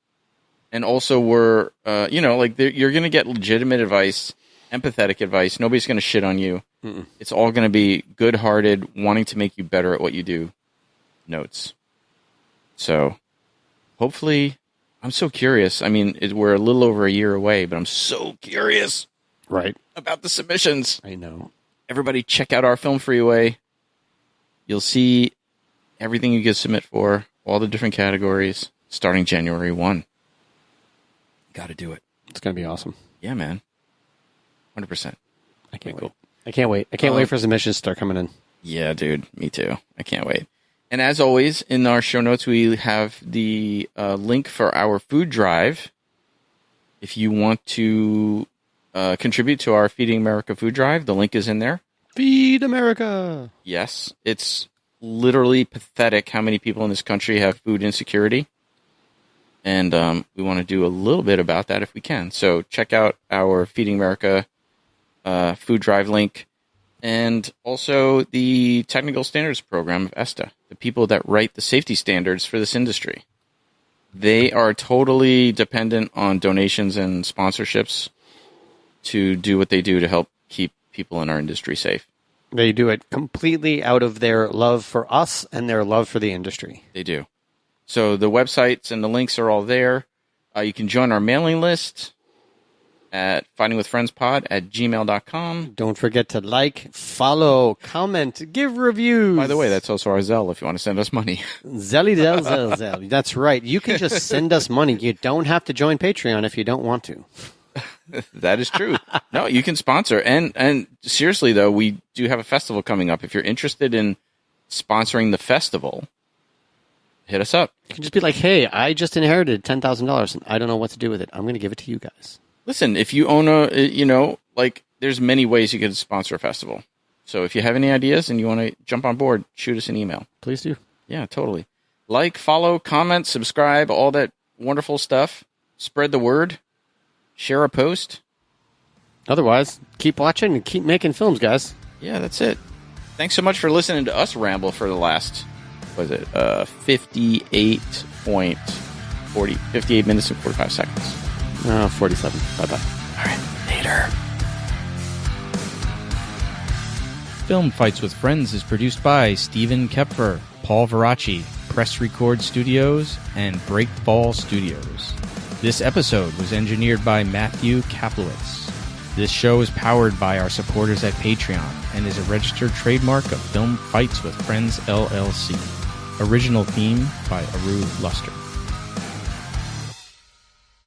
And also were, you're going to get legitimate advice, empathetic advice. Nobody's going to shit on you. Mm-mm. It's all going to be good-hearted, wanting to make you better at what you do notes. So, hopefully, I'm so curious. I mean, we're a little over a year away, but I'm so curious about the submissions. I know. Everybody check out our Film Freeway. You'll see everything you can submit for, all the different categories, starting January 1. Got to do it. It's going to be awesome. Yeah, man. 100%. I can't wait. I can't wait. I can't wait for submissions to start coming in. Yeah, dude. Me too. I can't wait. And as always, in our show notes, we have the link for our food drive. If you want to contribute to our Feeding America food drive, the link is in there. Feed America. Yes. It's literally pathetic how many people in this country have food insecurity. And we want to do a little bit about that if we can. So check out our Feeding America food drive link. And also the Technical Standards Program of ESTA, the people that write the safety standards for this industry. They are totally dependent on donations and sponsorships to do what they do to help keep people in our industry safe. They do it completely out of their love for us and their love for the industry. They do. So the websites and the links are all there. You can join our mailing list at fightingwithfriendspod@gmail.com. Don't forget to like, follow, comment, give reviews. By the way, that's also our Zelle if you want to send us money. Zelle. That's right. You can just send us money. You don't have to join Patreon if you don't want to. That is true. No, you can sponsor. And seriously, though, we do have a festival coming up. If you're interested in sponsoring the festival, hit us up. You can just be like, hey, I just inherited $10,000 and I don't know what to do with it. I'm going to give it to you guys. Listen, if you own there's many ways you can sponsor a festival. So if you have any ideas and you want to jump on board, shoot us an email. Please do. Yeah, totally. Like, follow, comment, subscribe, all that wonderful stuff. Spread the word. Share a post. Otherwise, keep watching and keep making films, guys. Yeah, that's it. Thanks so much for listening to us ramble for the last, 58 minutes and 45 seconds. 47. Bye-bye. All right, later. Film Fights with Friends is produced by Stephen Koepfer, Paul Varacchi, Press Record Studios, and Breakfall Studios. This episode was engineered by Matthew Kaplowitz. This show is powered by our supporters at Patreon and is a registered trademark of Film Fights with Friends, LLC. Original theme by Ahrue Luster.